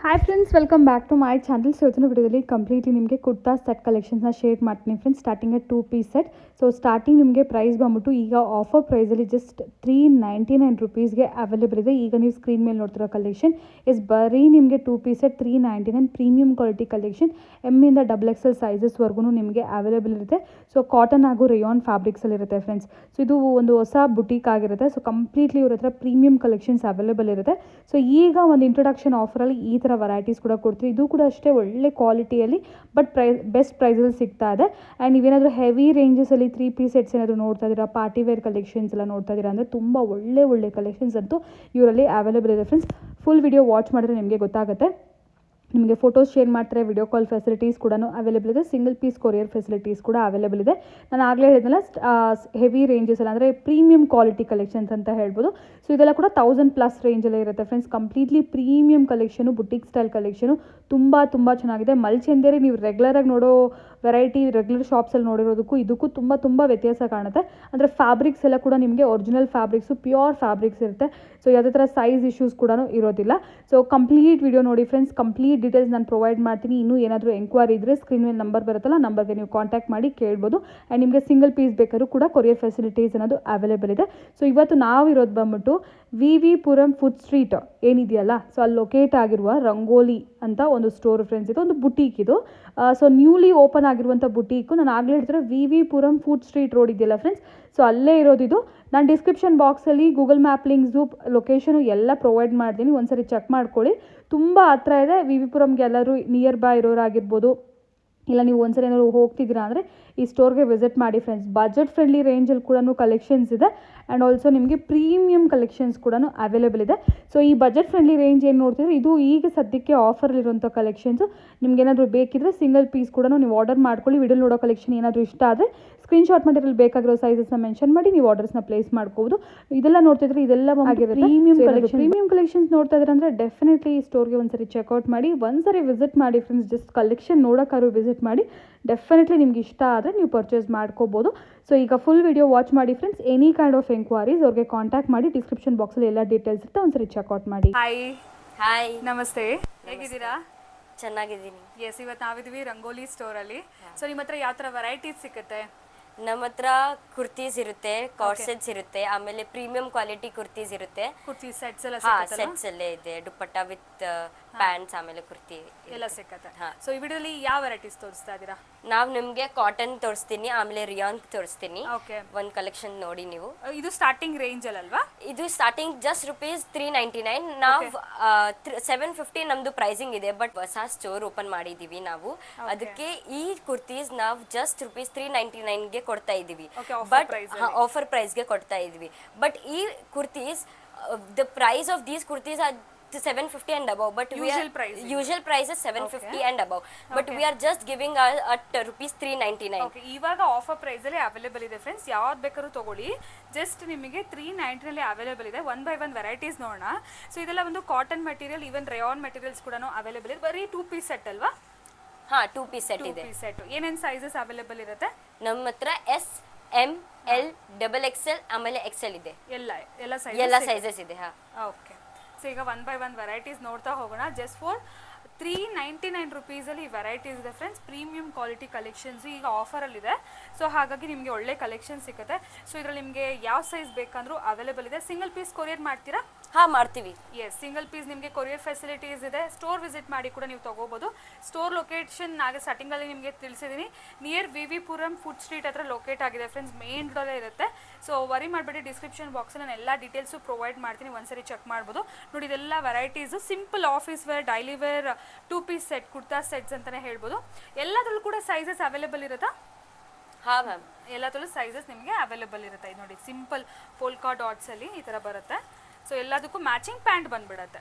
Hi friends, welcome back to my channel. So ಇವತ್ತಿನ ವಿಡಿಯೋದಲ್ಲಿ completely ನಿಮಗೆ ಕುರ್ತಾ ಸೆಟ್ ಕಲೆಕ್ಷನ್ಸ್ನ ಶೇರ್ ಮಾಡ್ತೀನಿ friends. Starting 2 piece set. So starting ನಿಮಗೆ ಪ್ರೈಸ್ ಬಂದ್ಬಿಟ್ಟು ಈಗ ಆಫರ್ ಪ್ರೈಸಲ್ಲಿ ಜಸ್ಟ್ 399 ರುಪೀಸ್ಗೆ ಅವೈಲೇಬಲ್ ಇದೆ. ಈಗ ನೀವು ಸ್ಕ್ರೀನ್ ಮೇಲೆ ನೋಡ್ತಿರೋ ಕಲೆಕ್ಷನ್ ಬರೀ ನಿಮಗೆ 2 piece set 399 premium quality collection. ಎಮ್ಮಿಂದ XXL ಸೈಜಸ್ವರೆಗೂ ನಿಮಗೆ ಅವೈಲೇಬಲ್ ಇರುತ್ತೆ. ಸೊ ಕಾಟನ್ ಹಾಗೂ ರೇಯಾನ್ ಫ್ಯಾಬ್ರಿಕ್ಸಲ್ಲಿ ಇರುತ್ತೆ ಫ್ರೆಂಡ್ಸ್. ಸೊ ಇದು ಒಂದು ಹೊಸ ಬುಟೀಕ್ ಆಗಿರುತ್ತೆ. ಸೊ ಕಂಪ್ಲೀಟ್ಲಿ ಇವ್ರ ಹತ್ರ ಪ್ರೀಮಿಯಂ ಕಲೆಕ್ಷನ್ಸ್ ಅವೈಲೇಬಲ್ ಇರುತ್ತೆ. ಸೊ ಈಗ ಒಂದು ಇಂಟ್ರೊಡಕ್ಷನ್ ಆಫರಲ್ಲಿ ಈ ಥರ ವೆರೈಟೀಸ್ ಕೂಡ ಕೊಡ್ತೀವಿ. ಇದು ಕೂಡ ಅಷ್ಟೇ ಒಳ್ಳೆ ಕ್ವಾಲಿಟಿಯಲ್ಲಿ ಬಟ್ ಬೆಸ್ಟ್ ಪ್ರೈಸಲ್ಲಿ ಸಿಗ್ತಾ ಇದೆ. ಆ್ಯಂಡ್ ನೀವೇನಾದರೂ ಹೆವಿ ರೇಂಜಸಲ್ಲಿ 3 ಪೀಸ್ ಸೆಟ್ಸ್ ಏನಾದರೂ ನೋಡ್ತಾ ಇದ್ದೀರಾ, ಪಾರ್ಟಿ ವೇರ್ ಕಲೆಕ್ಷನ್ಸ್ ಎಲ್ಲ ನೋಡ್ತಾ ಇದ್ದೀರಾ ಅಂದರೆ ತುಂಬ ಒಳ್ಳೆ ಕಲೆಕ್ಷನ್ಸ್ ಅಂತೂ ಇವರಲ್ಲಿ ಅವೈಲೇಬಲ್ ಇದೆ ಫ್ರೆಂಡ್ಸ್. ಫುಲ್ ವಿಡಿಯೋ ವಾಚ್ ಮಾಡಿದ್ರೆ ನಿಮಗೆ ಗೊತ್ತಾಗುತ್ತೆ. ನಿಮಗೆ ಫೋಟೋಸ್ ಶೇರ್ ಮಾಡ್ತಾರೆ, ವಿಡಿಯೋ ಕಾಲ್ ಫೆಸಿಲಿಟೀಸ್ ಕೂಡ ಅವೈಲೇಬಲ್ ಇದೆ. ಸಿಂಗಲ್ ಪೀಸ್ ಕೊರಿಯರ್ ಫೆಸಿಲಿಟೀಸ್ ಕೂಡ ಅವೈಲೇಬಲ್ ಇದೆ. ನಾನು ಆಗಲೇ ಹೇಳಿದ್ನಲ್ಲ, ಹೆವಿ ರೇಂಜಸ್ ಎಲ್ಲ ಅಂದರೆ ಪ್ರೀಮಿಯಂ ಕ್ವಾಲಿಟಿ ಕಲೆಕ್ಷನ್ಸ್ ಅಂತ ಹೇಳ್ಬೋದು. ಸೊ ಇದೆಲ್ಲ ಕೂಡ 1000+ ರೇಂಜಲ್ಲೇ ಇರುತ್ತೆ friends. Completely premium collection, boutique style collection ತುಂಬ ಚೆನ್ನಾಗಿದೆ. ಮಲ್ಚಂದೇರಿ ನೀವು ರೆಗ್ಯುಲರಾಗಿ ನೋಡೋ ವೆರೈಟಿ, ರೆಗ್ಯುಲರ್ ಶಾಪ್ಸಲ್ಲಿ ನೋಡಿರೋದಕ್ಕೂ ಇದಕ್ಕೂ ತುಂಬ ವ್ಯತ್ಯಾಸ ಕಾಣುತ್ತೆ. ಅಂದರೆ ಫ್ಯಾಬ್ರಿಕ್ಸ್ ಎಲ್ಲ ಕೂಡ ನಿಮಗೆ ಒರಿಜಿನಲ್ ಫ್ಯಾಬ್ರಿಕ್ಸು, ಪ್ಯೂರ್ ಫ್ಯಾಬ್ರಿಕ್ಸ್ ಇರುತ್ತೆ. ಸೊ ಯಾವುದೇ ಥರ ಸೈಜ್ ಇಶ್ಯೂಸ್ ಕೂಡ ಇರೋದಿಲ್ಲ. ಸೊ ಕಂಪ್ಲೀಟ್ ವಿಡಿಯೋ ನೋಡಿ ಫ್ರೆಂಡ್ಸ್. ಕಂಪ್ಲೀಟ್ ಡೀಟೇಲ್ಸ್ ನಾನು ಪ್ರೊವೈಡ್ ಮಾಡ್ತೀನಿ. ಇನ್ನೂ ಏನಾದರೂ ಎಂಕ್ವೈರಿ ಇದ್ದರೆ ಸ್ಕ್ರೀನ್ ಮೇಲೆ ನಂಬರ್ ಬರುತ್ತಲ್ಲ, ನಂಬರ್ಗೆ ನೀವು ಕಾಂಟ್ಯಾಕ್ಟ್ ಮಾಡಿ ಕೇಳ್ಬೋದು. ಆ್ಯಂಡ್ ನಿಮಗೆ ಸಿಂಗಲ್ ಪೀಸ್ ಬೇಕಾದ್ರೂ ಕೂಡ ಕೊರಿಯರ್ ಫೆಸಿಲಿಟೀಸ್ ಅನ್ನೋದು ಅವೈಲೇಬಲ್ ಇದೆ. ಸೊ ಇವತ್ತು ನಾವಿರೋದು ಬಂದ್ಬಿಟ್ಟು ವಿ ಪುರಂ ಫುಡ್ ಸ್ಟ್ರೀಟ್ ಏನಿದೆಯಲ್ಲ, ಸೊ ಅಲ್ಲಿ ಲೊಕೇಟ್ ಆಗಿರುವ ರಂಗೋಲಿ ಅಂತ ಒಂದು ಸ್ಟೋರ್ ಫ್ರೆಂಡ್ಸ್. ಇದು ಒಂದು ಬುಟೀಕ್. ಇದು ಸೊ ನ್ಯೂಲಿ ಓಪನ್ ಆಗಿರುವಂಥ ಬುಟೀಕು. ನಾನು ಆಗಲೇ ಹೇಳ್ತಾರೆ V Puram food street road ಇದೆಯಲ್ಲ ಫ್ರೆಂಡ್ಸ್, ಸೊ ಅಲ್ಲೇ ಇರೋದಿದು. ನಾನು ಡಿಸ್ಕ್ರಿಪ್ಷನ್ ಬಾಕ್ಸಲ್ಲಿ ಗೂಗಲ್ ಮ್ಯಾಪ್ ಲಿಂಕ್ಸು, ಲೊಕೇಶನು ಎಲ್ಲ ಪ್ರೊವೈಡ್ ಮಾಡ್ತೀನಿ. ಒಂದ್ಸರಿ ಚೆಕ್ ಮಾಡ್ಕೊಳ್ಳಿ. ತುಂಬ ಹತ್ರ ಇದೆ. ವಿ ಪುರಂಗೆ ಎಲ್ಲರೂ ನಿಯರ್ ಬೈ ಇರೋರಾಗಿರ್ಬೋದು, ಇಲ್ಲ ನೀವು ಒಂದ್ಸರಿ ಏನಾದ್ರು ಹೋಗ್ತಿದ್ದೀರಾ ಅಂದರೆ ಈ ಸ್ಟೋರ್ಗೆ ವಿಸಿಟ್ ಮಾಡಿ ಫ್ರೆಂಡ್ಸ್. ಬಜೆಟ್ ಫ್ರೆಂಡ್ಲಿ ರೇಂಜಲ್ಲಿ ಕೂಡ ಕಲೆಕ್ಷನ್ಸ್ ಇದೆ. ಆ್ಯಂಡ್ ಆಲ್ಸೋ ನಿಮಗೆ ಪ್ರೀಮಿಯಂ ಕಲೆಕ್ಷನ್ಸ್ ಕೂಡ ಅವೈಲೇಬಲ್ ಇದೆ. ಸೊ ಈ ಬಜೆಟ್ ಫ್ರೆಂಡ್ಲಿ ರೇಂಜ್ ಏನು ನೋಡ್ತಿದ್ರೆ ಇದು ಈಗ ಸದ್ಯಕ್ಕೆ ಆಫರಲ್ಲಿರುವಂಥ ಕಲೆಕ್ಷನ್ಸು. ನಿಮ್ಗೇನಾದರೂ ಬೇಕಿದ್ರೆ ಸಿಂಗಲ್ ಪೀಸ್ ಕೂಡ ನೀವು ಆರ್ಡರ್ ಮಾಡ್ಕೊಳ್ಳಿ. ವಿಡಿಯೋ ನೋಡೋ ಕಲೆಕ್ಷನ್ ಏನಾದರೂ ಇಷ್ಟ ಆದರೆ ಸ್ಕ್ರೀನ್ಶಾಟ್ ಮಾಡಿರಲ್ಲಿ ಬೇಕಾಗಿರೋ ಸೈಜಸ್ನ ಮೆನ್ಷನ್ ಮಾಡಿ ನೀವು ಆರ್ಡರ್ಸ್ನ ಪ್ಲೇಸ್ ಮಾಡ್ಕೋಬೋದು. ಇದೆಲ್ಲ ನೋಡ್ತಿದ್ರೆ ಇದೆಲ್ಲ ಪ್ರೀಮಿಯಂ ಕಲೆಕ್ಷನ್ಸ್ ನೋಡ್ತಾ ಇದ್ರೆ ಅಂದರೆ ಡೆಫಿನೆಟ್ಲಿ ಈ ಸ್ಟೋರ್ಗೆ ಒಂದ್ಸರಿ ಚೆಕ್ಔಟ್ ಮಾಡಿ, ಒಂದ್ಸರಿ ವಿಸಿಟ್ ಮಾಡಿ ಫ್ರೆಂಡ್ಸ್. ಜಸ್ಟ್ ಕಲೆಕ್ಷನ್ ನೋಡೋಕ್ಕಾದ್ರು ವಿಸಿಟ್ ಮಾಡಿ. ಡೆಫಿನೆಟ್ಲಿ ನಿಮ್ಗೆ ಇಷ್ಟ ಆದರೆ ನೀವು ಪರ್ಚೇಸ್ ಮಾಡ್ಕೋಬೋದು. ಸೊ ಈಗ ಫುಲ್ ವಿಡಿಯೋ ವಾಚ್ ಮಾಡಿ friends. Any kind of enquiries ಅವ್ರಿಗೆ ಕಾಂಟ್ಯಾಕ್ಟ್ ಮಾಡಿ. ಡಿಸ್ಕ್ರಿಪ್ಷನ್ ಬಾಕ್ಸಲ್ಲಿ ಎಲ್ಲ ಡೀಟೇಲ್ಸ್ ಇರುತ್ತೆ, ಒಂದ್ಸರಿ ಚೆಕ್ಔಟ್ ಮಾಡಿ. ಹಾಯ್, ನಮಸ್ತೆ, ಹೇಗಿದ್ದೀರಾ? ಚೆನ್ನಾಗಿದ್ದೀನಿ. ಎಸ್, ಇವತ್ತು ನಾವಿದ್ದೀವಿ ರಂಗೋಲಿ ಸ್ಟೋರಲ್ಲಿ. ಸೊ ನಿಮ್ಮ ಹತ್ರ ಯಾವ ಥರ ವೆರೈಟೀಸ್ ಸಿಗುತ್ತೆ? ನಮ್ಮ ಹತ್ರ ಕುರ್ತೀಸ್ ಇರುತ್ತೆ, ಕಾರ್ಡ್ ಸೆಟ್ಸ್ ಇರುತ್ತೆ, ಆಮೇಲೆ ಪ್ರೀಮಿಯಂ ಕ್ವಾಲಿಟಿ ಕುರ್ತೀಸ್ ಇರುತ್ತೆ. ಕುರ್ತಿ ಸೆಟ್ಸ್ ಎಲ್ಲ ಸೆಟ್ಸ್ ಅಲ್ಲೇ ಇದೆ. ದುಪ್ಪಟ್ಟ ವಿತ್ ಪ್ಯಾಂಟ್ಸ್, ಆಮೇಲೆ ಕುರ್ತಿ ಎಲ್ಲ ಸಿಕ್ಕತ್ತೆ. ಸೊ ಈ ವಿಡಿಯೋದಲ್ಲಿ ಯಾವ ವೆರೈಟೀಸ್ ತೋರಿಸ್ತಾ ಇದ್ದೀರಾ? ನಾವು ನಿಮ್ಗೆ ಕಾಟನ್ ತೋರಿಸ್ತೀನಿ, ಆಮೇಲೆ ರಿಯಾನ್ ತೋರಿಸ್ತೀನಿ. ಒಂದು ಕಲೆಕ್ಷನ್ ನೋಡಿ ನೀವು. ಇದು ಸ್ಟಾರ್ಟಿಂಗ್ ರೇಂಜ್ ಅಲ್ವಾ? ಇದು ಸ್ಟಾರ್ಟಿಂಗ್ ಜಸ್ಟ್ ₹399. ನಾವು 750 ನಮ್ದು ಪ್ರೈಸಿಂಗ್ ಇದೆ. ಬಟ್ ಹೊಸ ಸ್ಟೋರ್ ಓಪನ್ ಮಾಡಿದೀವಿ ನಾವು. ಅದಕ್ಕೆ ಈ ಕುರ್ತೀಸ್ ನಾವು ಜಸ್ಟ್ ₹399ಗೆ ಕೊಡ್ತಾ ಇದೀವಿ. ಬಟ್ ಆಫರ್ ಪ್ರೈಸ್ಗೆ ಕೊಡ್ತಾ ಇದೀವಿ. ಬಟ್ ಈ kurtis, the price of these kurtis are 750 and above, but usual price is 750 and above, but we are just giving at ₹399. Okay, ಇವಾಗ ಆಫರ್ ಪ್ರೈಸ್ ಅಲ್ಲಿ ಅವೈಲೇಬಲ್ ಇದೆ ಫ್ರೆಂಡ್ಸ್. ಯಾವ್ದು ಬೇಕಾದ್ರೂ ತಗೊಳ್ಳಿ. ಜಸ್ಟ್ ನಿಮಗೆ 390 ನಲ್ಲಿ ಅವೈಲೇಬಲ್ ಇದೆ. ಒನ್ ಬೈ ಒನ್ ವೆರೈಟೀಸ್ ನೋಡೋಣ. ಸೊ ಇದೆಲ್ಲ ಒಂದು cotton material, even rayon materials ಕೂಡ ಅವೈಲೇಬಲ್ ಇದೆ. ಬರೀ 2 ಪೀಸ್ ಸೆಟ್ ಅಲ್ವಾ? ಹಾ, 2 ಪೀಸ್ ಸೆಟ್ ಇದೆ. 2 ಪೀಸ್ ಸೆಟ್ ಏನೇನು ಸೈಜಸ್ ಅವೈಲೇಬಲ್ ಇರುತ್ತೆ? ನಮ್ಮ ಹತ್ರ S, M, L, XXL ಆಮೇಲೆ XL ಇದೆ. ಎಲ್ಲ ಸೈಜಸ್ ಇದೆ. ಹಾ, ಓಕೆ. ಸೊ ಈಗ ಒನ್ ಬೈ ಒನ್ ವೆರೈಟೀಸ್ ನೋಡ್ತಾ ಹೋಗೋಣ. ಜಸ್ಟ್ ಫಾರ್ 399 ರುಪೀಸಲ್ಲಿ ಈ ವೆರೈಟೀಸ್ ಇದೆ ಫ್ರೆಂಡ್ಸ್. ಪ್ರೀಮಿಯಂ ಕ್ವಾಲಿಟಿ ಕಲೆಕ್ಷನ್ಸ್ ಈಗ ಆಫರಲ್ಲಿದೆ. ಸೊ ಹಾಗಾಗಿ ನಿಮಗೆ ಒಳ್ಳೆ ಕಲೆಕ್ಷನ್ ಸಿಗುತ್ತೆ. ಸೊ ಇದರಲ್ಲಿ ನಿಮಗೆ ಯಾವ ಸೈಜ್ ಬೇಕಂದ್ರೂ ಅವೈಲೇಬಲ್ ಇದೆ. ಸಿಂಗಲ್ ಪೀಸ್ ಕೊರಿಯರ್ ಮಾಡ್ತೀರಾ? ಹಾ, ಮಾಡ್ತೀವಿ. ಎಸ್, ಸಿಂಗಲ್ ಪೀಸ್ ನಿಮಗೆ ಕೊರಿಯರ್ ಫೆಸಿಲಿಟೀಸ್ ಇದೆ. ಸ್ಟೋರ್ ವಿಸಿಟ್ ಮಾಡಿ ಕೂಡ ನೀವು ತಗೋಬೋದು. ಸ್ಟೋರ್ ಲೊಕೇಶನ್ ನಾಗೆ ಸ್ಟಾರ್ಟಿಂಗಲ್ಲಿ ನಿಮಗೆ ತಿಳಿಸಿದ್ದೀನಿ. Near V Puram food street ಹತ್ರ ಲೊಕೇಟ್ ಆಗಿದೆ ಫ್ರೆಂಡ್ಸ್. ಮೇನ್ ರೋಡಲ್ಲೇ ಇರುತ್ತೆ. ಸೊ ವರಿ ಮಾಡಬೇಡಿ, ಡಿಸ್ಕ್ರಿಪ್ಷನ್ ಬಾಕ್ಸಲ್ಲಿ ನಾನು ಎಲ್ಲ ಡೀಟೇಲ್ಸು ಪ್ರೊವೈಡ್ ಮಾಡ್ತೀನಿ. ಒಂದ್ಸರಿ ಚೆಕ್ ಮಾಡ್ಬೋದು. ನೋಡಿ, ಇದೆಲ್ಲ varieties simple office wear, daily wear 2 piece set, kurta sets ಅಂತಲೇ ಹೇಳ್ಬೋದು. ಎಲ್ಲದರಲ್ಲೂ ಕೂಡ ಸೈಜಸ್ ಅವೈಲೇಬಲ್ ಇರುತ್ತಾ? ಹಾ ಮ್ಯಾಮ್, ಎಲ್ಲದರಲ್ಲೂ ಸೈಜಸ್ ನಿಮಗೆ ಅವೈಲೇಬಲ್ ಇರುತ್ತೆ. ಇದು ನೋಡಿ, ಸಿಂಪಲ್ ಪೋಲ್ಕಾ ಡಾಟ್ಸಲ್ಲಿ ಈ ಥರ ಬರುತ್ತೆ. ಸೊ ಎಲ್ಲದಕ್ಕೂ ಮ್ಯಾಚಿಂಗ್ ಪ್ಯಾಂಟ್ ಬಂದ್ಬಿಡುತ್ತೆ.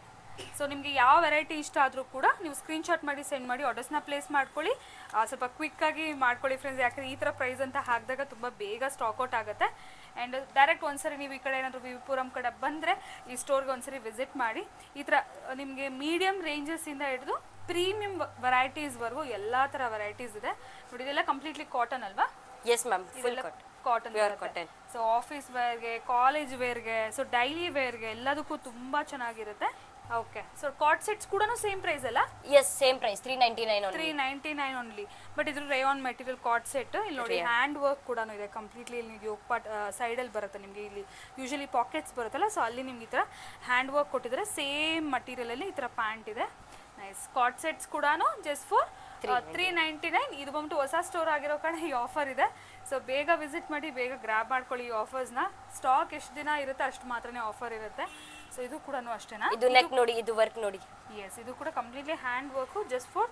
ಸೊ ನಿಮಗೆ ಯಾವ ವೆರೈಟಿ ಇಷ್ಟ ಆದರೂ ಕೂಡ ನೀವು ಸ್ಕ್ರೀನ್ಶಾಟ್ ಮಾಡಿ ಸೆಂಡ್ ಮಾಡಿ ಆರ್ಡರ್ಸ್ನ ಪ್ಲೇಸ್ ಮಾಡ್ಕೊಳ್ಳಿ. ಸ್ವಲ್ಪ ಕ್ವಿಕ್ಕಾಗಿ ಮಾಡ್ಕೊಳ್ಳಿ ಫ್ರೆಂಡ್ಸ್. ಯಾಕಂದರೆ ಈ ಥರ ಪ್ರೈಸ್ ಅಂತ ಹಾಕಿದಾಗ ತುಂಬ ಬೇಗ ಸ್ಟಾಕ್ಔಟ್ ಆಗುತ್ತೆ. ಆ್ಯಂಡ್ ಡೈರೆಕ್ಟ್ ಒಂದ್ಸರಿ ನೀವು ಈ ಕಡೆ ಏನಾದರೂ ವಿ ಪುರಂ ಕಡೆ ಬಂದರೆ ಈ ಸ್ಟೋರ್ಗೆ ಒಂದ್ಸರಿ ವಿಸಿಟ್ ಮಾಡಿ. ಈ ಥರ ನಿಮಗೆ ಮೀಡಿಯಮ್ ರೇಂಜಸ್ಸಿಂದ ಹಿಡಿದು ಪ್ರೀಮಿಯಂ ವೆರೈಟೀಸ್ವರೆಗೂ ಎಲ್ಲ ಥರ ವೆರೈಟೀಸ್ ಇದೆ. ನೋಡಿ, ಇದೆಲ್ಲ ಕಂಪ್ಲೀಟ್ಲಿ ಕಾಟನ್ ಅಲ್ವಾ? Yes ma'am, full cotton, pure cotton. So office ವೇರ್ಗೆ, ಕಾಲೇಜ್ ವೇರ್ಗೆ, ಸೊ ಡೈಲಿ ವೇರ್ಗೆ ಎಲ್ಲದಕ್ಕೂ ತುಂಬ ಚೆನ್ನಾಗಿರುತ್ತೆ. ಓಕೆ ಸೊ ಕಾರ್ಡ್ ಸೆಟ್ಸ್ ಕೂಡ ಸೇಮ್ ಪ್ರೈಸ್ ಅಲ್ಲ? Yes same price 399 only. 399 only. But ಇದ್ರ ರೇಯಾನ್ ಮೆಟೀರಿಯಲ್ ಕಾರ್ಡ್ ಸೆಟ್ ಇಲ್ಲಿ ನೋಡಿ ಹ್ಯಾಂಡ್ ವರ್ಕ್ ಕೂಡ ಇದೆ ಕಂಪ್ಲೀಟ್ಲಿ. ಇಲ್ಲಿ ಯೋಗ ಪಾರ್ಟ್ ಸೈಡಲ್ಲಿ ಬರುತ್ತೆ ನಿಮಗೆ, ಇಲ್ಲಿ ಯೂಶಲಿ ಪಾಕೆಟ್ಸ್ ಬರುತ್ತಲ್ಲ, ಸೊ ಅಲ್ಲಿ ನಿಮ್ಗೆ ಈ ಥರ ಹ್ಯಾಂಡ್ ವರ್ಕ್ ಕೊಟ್ಟಿದ್ದಾರೆ. ಸೇಮ್ ಮಟೀರಿಯಲಲ್ಲಿ ಈ ಥರ ಪ್ಯಾಂಟ್ ಇದೆ. ನೈಸ್. ಕಾರ್ಡ್ ಸೆಟ್ಸ್ ಕೂಡ ಜಸ್ಟ್ ಫಾರ್ 399. ಇದು ಬಂದ್ಬಿಟ್ಟು ಹೊಸ ಸ್ಟೋರ್ ಆಗಿರೋ ಕಾರಣ ಈ ಆಫರ್ ಇದೆ. ಸೊ ಬೇಗ ವಿಸಿಟ್ ಮಾಡಿ, ಬೇಗ ಗ್ರ್ಯಾಬ್ ಮಾಡ್ಕೊಳ್ಳಿ ಈ ಆಫರ್ಸ್ನ. ಸ್ಟಾಕ್ ಎಷ್ಟು ದಿನ ಇರುತ್ತೆ ಅಷ್ಟು ಮಾತ್ರನೇ ಆಫರ್ ಇರುತ್ತೆ. ಸೊ ಇದು ಕೂಡ ಅಷ್ಟೇನಾ? ಇದು ನೆಕ್ ನೋಡಿ, ಇದು ವರ್ಕ್ ನೋಡಿ. ಎಸ್, ಇದು ಕೂಡ completely hand work just for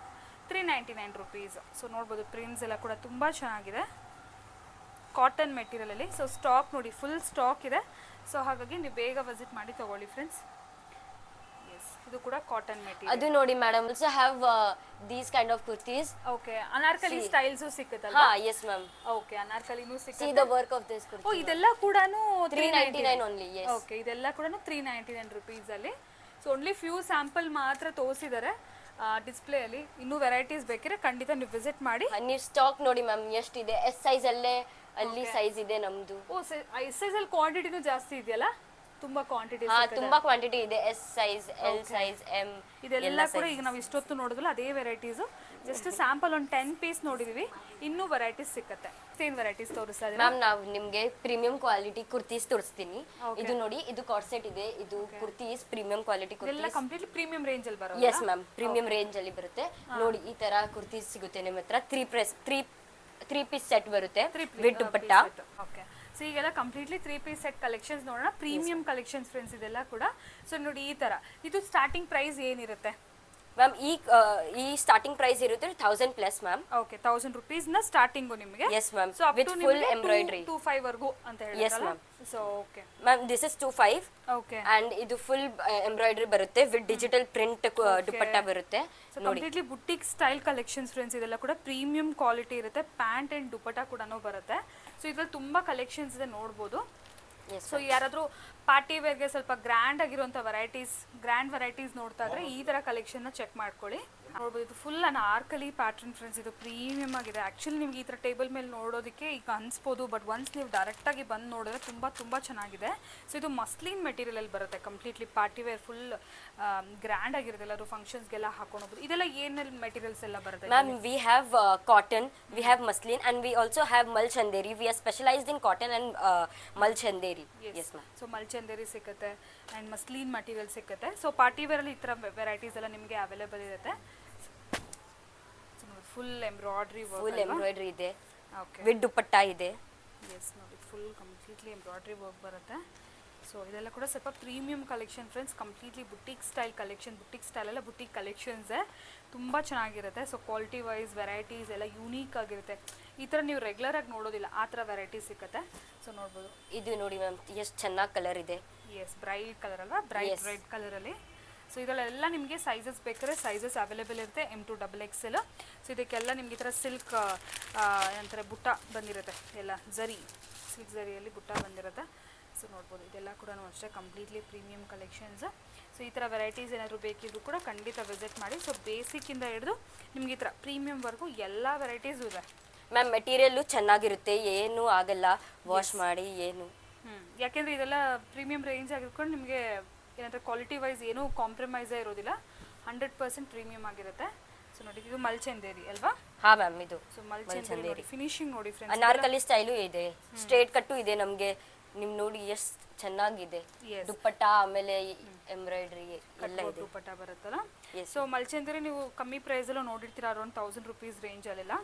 399 rupees. So ನೋಡ್ಬೋದು ಪ್ರಿಂಟ್ಸ್ ಎಲ್ಲ ಕೂಡ ತುಂಬ ಚೆನ್ನಾಗಿದೆ ಕಾಟನ್ ಮೆಟೀರಿಯಲಲ್ಲಿ. ಸೊ ಸ್ಟಾಕ್ ನೋಡಿ, ಫುಲ್ ಸ್ಟಾಕ್ ಇದೆ. ಸೊ ಹಾಗಾಗಿ ನೀವು ಬೇಗ ವಿಸಿಟ್ ಮಾಡಿ ತಗೊಳ್ಳಿ ಫ್ರೆಂಡ್ಸ್. ಎಸ್, ಇದು ಕೂಡ ಕಾಟನ್ ಮೆಟೀರಿಯಲ್. ಅದು ನೋಡಿ madam, also have these kind of kurtis. Okay, Anarkali styles ಸಿಕ್ಕುತ್ತಲ್ಲ? ಹಾ, ಎಸ್ ಮ್ಯಾಮ್. ಓಕೆ, ಅನಾರ್ಕಲಿನೂ ಸಿಕ್ಕುತ್ತೆ. See the work of this kurti. ಓ, ಇದೆಲ್ಲ ಕೂಡ 399 only. Yes. ಓಕೆ, ಇದೆಲ್ಲ ಕೂಡ 399 ರುಪೀಸ್ ಅಲ್ಲಿ. ಸೊ ಓನ್ಲಿ ಫ್ಯೂ ಸ್ಯಾಂಪಲ್ ಮಾತ್ರ ತೋರಿಸಿದ್ದಾರೆ ಡಿಸ್ಪ್ಲೇ ಅಲ್ಲಿ. ಇನ್ನೂ ವೆರೈಟೀಸ್ ಬೇಕಿದ್ರೆ ಖಂಡಿತ ನೀವು ವಿಸಿಟ್ ಮಾಡಿ. ನೀವು ಸ್ಟಾಕ್ ನೋಡಿ ಮ್ಯಾಮ್ ಎಷ್ಟಿದೆ. ಎಸ್ ಸೈಜ್ ಅಲ್ಲೇ ಅಲ್ಲಿ ಸೈಜ್ ಇದೆ ನಮ್ದು. ಓ, ಎಸ್ ಸೈಜ್ ಅಲ್ಲಿ ಕ್ವಾಂಟಿಟಿನೂ ಜಾಸ್ತಿ ಇದೆಯಲ್ಲ? ತುಂಬಾ ಕ್ವಾಂಟಿಟಿ. ಹಾ, ತುಂಬಾ ಕ್ವಾಂಟಿಟಿ ಇದೆ. S size, L size, M, ಇದೆಲ್ಲ ಕೂಡ ಈಗ ನಾವು ಇಷ್ಟೊತ್ತು ನೋಡಿದ್ವಲ್ಲ ಅದೇ ವೆರೈಟೀಸ್. ಜಸ್ಟ್ ಸ್ಯಾಂಪಲ್ ಒಂದು 10 ಪೀಸ್ ನೋಡಿದೀವಿ, ಇನ್ನೂ ವೆರೈಟೀಸ್ ಸಿಕ್ಕತ್ತೆ. ಸೇಮ್ ವೆರೈಟೀಸ್ ತೋರಿಸ್ತಾ ಇದ್ದೀವಿ ಮ್ಯಾಮ್. ನಾವು ನಿಮ್ಗೆ ಪ್ರೀಮಿಯಂ ಕ್ವಾಲಿಟಿ ಕುರ್ತೀಸ್ ತೋರಿಸ್ತೀನಿ. ಇದು ನೋಡಿ, ಇದು ಕಾರ್ಡ್ ಸೆಟ್ ಇದೆ. ಇದು ಕುರ್ತೀಸ್ ಪ್ರೀಮಿಯಂ ಕ್ವಾಲಿಟಿ ಕುರ್ತೀಸ್. ಎಲ್ಲ ಕಂಪ್ಲೀಟ್ಲಿ ಪ್ರೀಮಿಯಂ ರೇಂಜ್ ಅಲ್ಲಿ ಬರುತ್ತೆ. ಎಸ್ ಮ್ಯಾಮ್, ಪ್ರೀಮಿಯಂ ರೇಂಜ್ ಅಲ್ಲಿ ಬರುತ್ತೆ. ನೋಡಿ, ಈ ತರ ಕುರ್ತೀಸ್ ಸಿಗುತ್ತೆ ನಿಮ್ಮ ಹತ್ರ. 3 ಪೀಸ್ ಸೆಟ್ ಬರುತ್ತೆ ವಿತ್ ದುಪಟ್ಟ. ಓಕೆ, ಸೊ ಈಗೆಲ್ಲ ಕಂಪ್ಲೀಟ್ಲಿ 3 ಪೀಸ್ ಸೆಟ್ ಕಲೆಕ್ಷನ್ಸ್ ನೋಡೋಣ. ಪ್ರೀಮಿಯಂ ಕಲೆಕ್ಷನ್ಸ್ ಫ್ರೆಂಡ್ಸ್ ಇದೆಲ್ಲ ಕೂಡ. ಸೊ ನೋಡಿ ಈ ತರ. ಇದು ಸ್ಟಾರ್ಟಿಂಗ್ ಪ್ರೈಸ್ ಏನಿರುತ್ತೆ ಮ್ಯಾಮ್? ಈ ಸ್ಟಾರ್ಟಿಂಗ್ ಪ್ರೈಸ್ ಇರುತ್ತೆ 1000 ಪ್ಲಸ್ ಮ್ಯಾಮ್. ಓಕೆ, 1000 ರುಪೀಸ್ ನ ಸ್ಟಾರ್ಟಿಂಗ್ ನಿಮಗೆ. S ma'am, so with full embroidery. 25 ವರೆಗೂ ಅಂತ ಹೇಳಿದ್ರಲ್ಲ? So okay ma'am, this is 25. Okay, and ಇದು ಫುಲ್ ಎಂಬ್ರಾಯ್ಡರಿ ಬರುತ್ತೆ ವಿತ್ ಡಿಜಿಟಲ್ ಪ್ರಿಂಟ್ ದುಪಟ್ಟ ಬರುತ್ತೆ. So completely boutique style collections friends. ಇದೆಲ್ಲ ಕೂಡ ಪ್ರೀಮಿಯಂ ಕ್ವಾಲಿಟಿ ಇರುತ್ತೆ. ಪ್ಯಾಂಟ್ ಅಂಡ್ ದುಪಟ್ಟ ಕೂಡ ಬರುತ್ತೆ. ಸೊ ಇದ್ರಲ್ಲಿ ತುಂಬಾ ಕಲೆಕ್ಷನ್ಸ್ ಇದೆ, ನೋಡ್ಬೋದು. ಸೊ ಯಾರಾದ್ರೂ ಪಾರ್ಟಿ ವೇರ್ಗೆ ಸ್ವಲ್ಪ ಗ್ರ್ಯಾಂಡ್ ಆಗಿರುವಂಥ ಗ್ರ್ಯಾಂಡ್ ವೆರೈಟೀಸ್ ನೋಡ್ತಾ ಇದ್ರೆ ಈ ತರ ಕಲೆಕ್ಷನ್ ಚೆಕ್ ಮಾಡ್ಕೊಳ್ಳಿ. ನೋಡ್ಬೋದು, ಇದು ಫುಲ್ ಅನಾರ್ಕಲಿ ಪ್ಯಾಟರ್ನ್ ಫ್ರೆಂಡ್ಸ್. ಇದು ಪ್ರೀಮಿಯಂ ಆಗಿದೆ. ಆಕ್ಚುಲಿ ನಿಮ್ಗೆ ಈ ತರ ಟೇಬಲ್ ಮೇಲೆ ನೋಡೋದಕ್ಕೆ ಈಗ ಅನ್ಸ್ಬೋದು, ಬಟ್ ಒನ್ಸ್ ನೀವು ಡೈರೆಕ್ಟ್ ಆಗಿ ಬಂದು ನೋಡಿದ್ರೆ ತುಂಬಾ ಚೆನ್ನಾಗಿದೆ. ಸೊ ಇದು ಮಸ್ಲಿನ್ ಮೆಟೀರಿಯಲ್ ಅಲ್ಲಿ ಬರುತ್ತೆ. Completely party wear, full grand ಆಗಿರುತ್ತೆ. ಎಲ್ಲರೂ ಫಂಕ್ಷನ್ಸ್ಗೆಲ್ಲ ಹಾಕೊಂಡು ಹೋಗ್ಬೋದು. ಇದೆಲ್ಲ ಏನೆಲ್ಲ ಮೆಟೀರಿಯಲ್ಸ್ ಎಲ್ಲ ಬರುತ್ತೆ ma'am? We have cotton, we have muslin, and we also have mul Chanderi. We are specialised in cotton and mul Chanderi. Yes ma'am. So mul Chanderi ಸಿಗುತ್ತೆ ಅಂಡ್ ಮಸ್ಲಿನ್ ಮೆಟೀರಿಯಲ್ ಸಿಗುತ್ತೆ. ಸೊ ಪಾರ್ಟಿ ವೇರ್ ಅಲ್ಲಿ ಈ ತರ ವೆರೈಟೀಸ್ ಎಲ್ಲ ನಿಮಗೆ ಅವೈಲೇಬಲ್ ಇರುತ್ತೆ. ಫುಲ್ ಎಂಬ್ರಾಯ್ಡ್ರಿ ಇದೆ. ಓಕೆ, ವಿತ್ ದುಪಟ್ಟ ಇದೆ. ಎಸ್ ನೋಡಿ, ಫುಲ್ ಕಂಪ್ಲೀಟ್ಲಿ ಎಂಬ್ರಾಯ್ಡ್ರಿ ವರ್ಕ್ ಬರುತ್ತೆ. ಸೊ ಇದೆಲ್ಲ ಕೂಡ ಸ್ವಲ್ಪ premium collection friends. Completely boutique style collection. Boutique style ಎಲ್ಲ ಬುಟಿಕ್ ಕಲೆಕ್ಷನ್ಸ್ ತುಂಬ ಚೆನ್ನಾಗಿರುತ್ತೆ. ಸೊ ಕ್ವಾಲಿಟಿ ವೈಸ್ ವೆರೈಟೀಸ್ ಎಲ್ಲ ಯೂನೀಕ್ ಆಗಿರುತ್ತೆ. ಈ ಥರ ನೀವು ರೆಗ್ಯುಲರ್ ಆಗಿ ನೋಡೋದಿಲ್ಲ, ಆ ಥರ ವೆರೈಟೀಸ್ ಸಿಗುತ್ತೆ. ಸೊ ನೋಡ್ಬೋದು. ಇದು ನೋಡಿ ಮ್ಯಾಮ್, ಎಷ್ಟು ಚೆನ್ನಾಗಿ ಕಲರ್ ಇದೆ. ಎಸ್, ಬ್ರೈಟ್ ಕಲರ್ ಅಲ್ವಾ? ಬ್ರೈಟ್ ರೆಡ್ ಕಲರಲ್ಲಿ. ಸೊ ಇದರಲ್ಲೆಲ್ಲ ನಿಮಗೆ ಸೈಜಸ್ ಬೇಕಾದ್ರೆ ಸೈಜಸ್ ಅವೈಲೇಬಲ್ ಇರುತ್ತೆ. M2 XXL. ಸೊ ಇದಕ್ಕೆಲ್ಲ ನಿಮ್ಗೆ ಈ ಥರ ಸಿಲ್ಕ್ ಏನಂತಾರೆ ಬುಟ್ಟ ಬಂದಿರುತ್ತೆ. ಎಲ್ಲ ಸಿಲ್ಕ್ ಝರಿಯಲ್ಲಿ ಬುಟ್ಟ ಬಂದಿರುತ್ತೆ. ಸೊ ನೋಡ್ಬೋದು, ಇದೆಲ್ಲ ಕೂಡ ಅಷ್ಟೇ ಕಂಪ್ಲೀಟ್ಲಿ ಪ್ರೀಮಿಯಂ ಕಲೆಕ್ಷನ್ಸ್. ಸೊ ಈ ಥರ ವೆರೈಟೀಸ್ ಏನಾದರೂ ಬೇಕಿದ್ರು ಕೂಡ ಖಂಡಿತ ವಿಸಿಟ್ ಮಾಡಿ. ಸೊ ಬೇಸಿಕ್ಕಿಂದ ಹಿಡಿದು ನಿಮ್ಗೆ ಈ ಥರ ಪ್ರೀಮಿಯಂವರೆಗೂ ಎಲ್ಲ ವೆರೈಟೀಸು ಇದೆ ಮ್ಯಾಮ್. ಮೆಟೀರಿಯಲ್ಲು ಚೆನ್ನಾಗಿರುತ್ತೆ, ಏನೂ ಆಗಲ್ಲ ವಾಶ್ ಮಾಡಿ ಏನು. ಯಾಕೆಂದರೆ ಇದೆಲ್ಲ ಪ್ರೀಮಿಯಂ ರೇಂಜ್ ಆಗಿರ್ಕೊಂಡು ನಿಮಗೆ ಏನಂದರೆ ಕ್ವಾಲಿಟಿ ವೈಸ್ ಏನೂ ಕಾಂಪ್ರಮೈಸೇ ಇರೋದಿಲ್ಲ. 100% ಪ್ರೀಮಿಯಂ ಆಗಿರುತ್ತೆ. ಸೊ ನೋಡಿ, ಇದು ಮಲ್ಚಂದೇರಿ ಅಲ್ವಾ? ಹಾ ಮ್ಯಾಮ್, ಇದು ಸೊ ಮಲ್ಚಂದೇರಿ ಫಿನಿಶಿಂಗ್ ನೋಡಿ ಫ್ರೆಂಡ್ಸ್. ಅನಾರ್ಕಲಿ ಸ್ಟೈಲು ಇದೆ, ಸ್ಟ್ರೇಟ್ ಕಟ್ಟು ಇದೆ ನಮಗೆ. ನಿಮ್ ನೋಡಿ ಎಷ್ಟು ಚೆನ್ನಾಗಿದೆ. ದುಪ್ಪಟ್ಟ ಆಮೇಲೆ ಎಂಬ್ರಾಯ್ಡ್ರಿ ಎಲ್ಲ ಇದೆ. ದುಪ್ಪಟ್ಟ ಬರುತ್ತಲ್ಲ. ಸೊ ಮಲ್ಚಂದೇರಿ ನೀವು ಕಮ್ಮಿ ಪ್ರೈಸಲ್ಲೂ ನೋಡಿರ್ತೀರ, ಅರೌಂಡ್ 1000 ರುಪೀಸ್ ರೇಂಜಲ್ಲೆಲ್ಲ.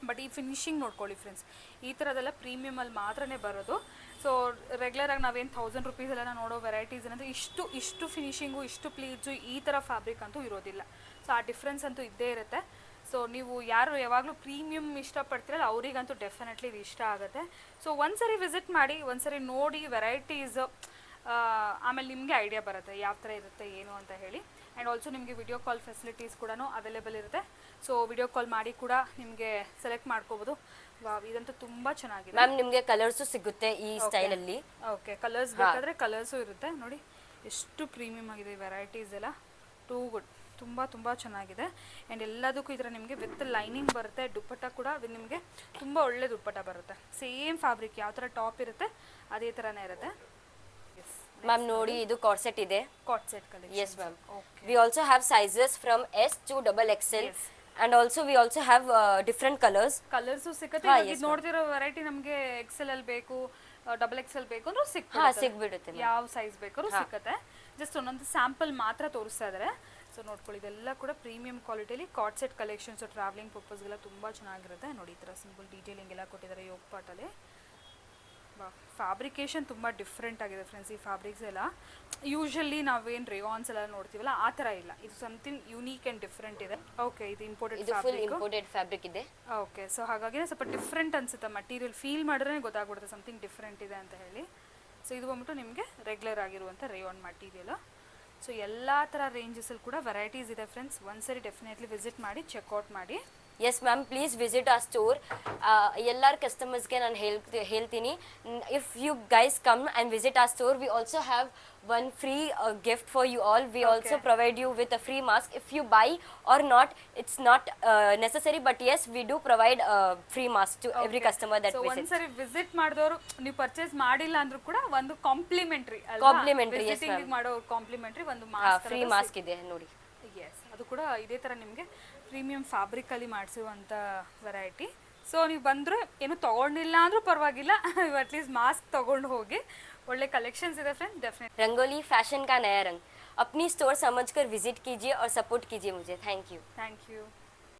ಬಟ್ ಈ ಫಿನಿಶಿಂಗ್ ನೋಡ್ಕೊಳ್ಳಿ ಫ್ರೆಂಡ್ಸ್. ಈ ಥರದೆಲ್ಲ ಪ್ರೀಮಿಯಮಲ್ಲಿ ಮಾತ್ರನೇ ಬರೋದು. ಸೊ ರೆಗ್ಯುಲರಾಗಿ ನಾವೇನು 1000 ರುಪೀಸೆಲ್ಲ ನೋಡೋ ವೆರೈಟೀಸ್ ಏನಂದರೆ ಇಷ್ಟು ಫಿನಿಶಿಂಗು, ಇಷ್ಟು ಪ್ಲೀಟ್ಸು, ಈ ಥರ ಫ್ಯಾಬ್ರಿಕ್ ಅಂತೂ ಇರೋದಿಲ್ಲ. ಸೊ ಆ ಡಿಫ್ರೆನ್ಸ್ ಅಂತೂ ಇದ್ದೇ ಇರುತ್ತೆ. ಸೊ ನೀವು ಯಾರು ಯಾವಾಗಲೂ ಪ್ರೀಮಿಯಮ್ ಇಷ್ಟಪಡ್ತೀರಲ್ಲ ಅವರಿಗಂತೂ ಡೆಫಿನೆಟ್ಲಿ ಇದು ಇಷ್ಟ ಆಗುತ್ತೆ. ಸೊ ಒಂದ್ಸರಿ ವಿಸಿಟ್ ಮಾಡಿ, ಒಂದ್ಸರಿ ನೋಡಿ ವೆರೈಟೀಸ್, ಆಮೇಲೆ ನಿಮಗೆ ಐಡಿಯಾ ಬರುತ್ತೆ ಯಾವ ಥರ ಇರುತ್ತೆ ಏನು ಅಂತ ಹೇಳಿ. ಆ್ಯಂಡ್ ಆಲ್ಸೋ ನಿಮಗೆ ವಿಡಿಯೋ ಕಾಲ್ ಫೆಸಿಲಿಟೀಸ್ ಕೂಡ ಅವೈಲೇಬಲ್ ಇರುತ್ತೆ. ಸೊ ವಿಡಿಯೋ ಕಾಲ್ ಮಾಡಿ ಕೂಡ ನಿಮಗೆ ಸೆಲೆಕ್ಟ್ ಮಾಡ್ಕೋಬೋದು. ಇದಂತೂ ತುಂಬ ಚೆನ್ನಾಗಿದೆ ಮ್ಯಾಮ್. ನಿಮಗೆ ಕಲರ್ಸು ಸಿಗುತ್ತೆ ಈ ಸ್ಟೈಲಲ್ಲಿ. ಓಕೆ, ಕಲರ್ಸ್ ಬೇಕಾದರೆ ಕಲರ್ಸು ಇರುತ್ತೆ. ನೋಡಿ ಎಷ್ಟು ಪ್ರೀಮಿಯಮ್ ಆಗಿದೆ ವೆರೈಟೀಸ್ ಎಲ್ಲ. ಟೂ ಗುಡ್, ತುಂಬ ಚೆನ್ನಾಗಿದೆ. ಆ್ಯಂಡ್ ಎಲ್ಲದಕ್ಕೂ ಈ ಥರ ನಿಮಗೆ ವಿತ್ ಲೈನಿಂಗ್ ಬರುತ್ತೆ. ದುಪ್ಪಟ್ಟ ಕೂಡ ನಿಮಗೆ ತುಂಬ ಒಳ್ಳೆ ದುಪ್ಪಟ್ಟ ಬರುತ್ತೆ. ಸೇಮ್ ಫ್ಯಾಬ್ರಿಕ್ ಯಾವ ಥರ ಟಾಪ್ ಇರುತ್ತೆ ಅದೇ ಥರನೇ ಇರುತ್ತೆ. ಎಸ್. ಮ್ಯಾಮ್ ನೋಡಿ ಇದು ಕಾರ್ಸೆಟ್ ಇದೆ. Cord set collection. Yes, ma'am. Okay. We also have sizes from S to double XL. Yes. And also we also have different colors. Colours ಸಿಗುತ್ತೆ. ಹಾ, ಇವಾಗ yes, ಇದು ನೋಡ್ತಿರೋ ವೆರೈಟಿ ನಮಗೆ ಎಕ್ಸೆಲ್ ಅಲ್ಲಿ ಬೇಕು, ಡಬಲ್ ಎಕ್ಸೆಲ್ ಬೇಕು ಅಂದ್ರೆ ಹಾ, ಸಿಕ್ಬಿಡುತ್ತೆ. ಸಿಗ್ಬಿಡುತ್ತೆ ma'am. ಯಾವ ಸೈಜ್ ಬೇಕಾದ್ರೂ ಸಿಕ್ಕತ್ತೆ. ಜಸ್ಟ್ ಒಂದೊಂದು ಸ್ಯಾಂಪಲ್ ಮಾತ್ರ ತೋರಿಸ್ತಾ ಇದ್ದಾರೆ. ಸೊ ನೋಡ್ಕೊಳ್ಳಿ, ಇದೆಲ್ಲ ಕೂಡ ಪ್ರೀಮಿಯಂ ಕ್ವಾಲಿಟಿಯಲ್ಲಿ ಕಾಟ್ ಸೆಟ್ ಕಲೆಕ್ಷನ್ಸ್. ಟ್ರಾವೆಲಿಂಗ್ ಪರ್ಪಸ್ಗೆಲ್ಲ ತುಂಬ ಚೆನ್ನಾಗಿರುತ್ತೆ. ನೋಡಿ ಈ ಥರ ಸಿಂಪಲ್ ಡೀಟೇಲಿಂಗ್ ಎಲ್ಲ ಕೊಟ್ಟಿದ್ದಾರೆ ಯೋಗ ಪಾಟಲ್ಲಿ. ಫ್ಯಾಬ್ರಿಕೇಶನ್ ತುಂಬ ಡಿಫ್ರೆಂಟ್ ಆಗಿದೆ ಫ್ರೆಂಡ್ಸ್. ಈ ಫ್ಯಾಬ್ರಿಕ್ಸ್ ಎಲ್ಲ ಯೂಶಲಿ ನಾವೇನು ರೇಯಾನ್ಸ್ ಎಲ್ಲ ನೋಡ್ತೀವಲ್ಲ ಆ ಥರ ಇಲ್ಲ, ಇದು ಸಮಥಿಂಗ್ ಯೂನಿಕ್ ಆ್ಯಂಡ್ ಡಿಫ್ರೆಂಟ್ ಇದೆ. ಓಕೆ, ಇದು ಇಂಪೋರ್ಟೆಡ್ ಇದು ಫುಲ್ ಫ್ಯಾಬ್ರಿಕ್. ಇಂಪೋರ್ಟೆಡ್ ಫ್ಯಾಬ್ರಿಕ್ ಇದೆ. ಓಕೆ, ಸೊ ಹಾಗಾಗಿ ಸ್ವಲ್ಪ ಡಿಫ್ರೆಂಟ್ ಅನ್ಸುತ್ತೆ ಮಟೀರಿಯಲ್. ಫೀಲ್ ಮಾಡಿದ್ರೆ ಗೊತ್ತಾಗ್ಬಿಡುತ್ತೆ ಸಮಥಿಂಗ್ ಡಿಫ್ರೆಂಟ್ ಇದೆ ಅಂತ ಹೇಳಿ. ಸೊ ಇದು ಬಂದ್ಬಿಟ್ಟು ನಿಮಗೆ ರೆಗ್ಯುಲರ್ ಆಗಿರುವಂಥ ರೇಯಾನ್ ಮಟೀರಿಯಲ್. ಸೊ ಎಲ್ಲ ಥರ ರೇಂಜಸಲ್ಲಿ ಕೂಡ ವೆರೈಟೀಸ್ ಇದೆ ಫ್ರೆಂಡ್ಸ್. ಒಂದ್ಸರಿ ಡೆಫಿನೆಟ್ಲಿ ವಿಸಿಟ್ ಮಾಡಿ, ಚೆಕ್ಔಟ್ ಮಾಡಿ. ಎಸ್ ಮ್ಯಾಮ್, ಪ್ಲೀಸ್ ವಿಸಿಟ್ ಆ ಸ್ಟೋರ್. ಎಲ್ಲರ ಕಸ್ಟಮರ್ಸ್ಗೆ ನಾನು ಹೇಳ್ತೀನಿ, if you guys come and visit ಆ store, we also have one free gift for you all. We also provide you with a free mask if you buy or not. It's not necessary, but yes, we do provide a free mask to every customer that visits. So ಒಂದ್ಸರಿ visit ಮಾಡಿದವರು ನೀವು purchase ಮಾಡಿಲ್ಲ ಅಂದ್ರೂ ಕೂಡ ಒಂದು complementary Complimentary, yes ma'am. ಮಾಡೋ complementary ಒಂದು mask, free mask ಇದೆ ನೋಡಿ. ಎಸ್, ಅದು ಕೂಡ ಇದೇ ಥರ ನಿಮಗೆ ಪ್ರೀಮಿಯಂ ಫ್ಯಾಬ್ರಿಕಲ್ಲಿ ಮಾಡಿಸಿರುವಂಥ ವೆರೈಟಿ. ಸೊ ನೀವು ಬಂದರೆ ಏನು ತೊಗೊಂಡಿಲ್ಲ ಅಂದರೂ ಪರವಾಗಿಲ್ಲ, ಅಟ್ಲೀಸ್ಟ್ ಮಾಸ್ಕ್ ತೊಗೊಂಡು ಹೋಗಿ. ಒಳ್ಳೆ ಕಲೆಕ್ಷನ್ಸ್ ಇದೆ ಫ್ರೆಂಡ್, ಡೆಫಿನೆಟ್. रंगोली फैशन का नया रंग. अपनी स्टोर समझकर विजिट कीजिए और सपोर्ट कीजिए मुझे. Thank you. Thank you.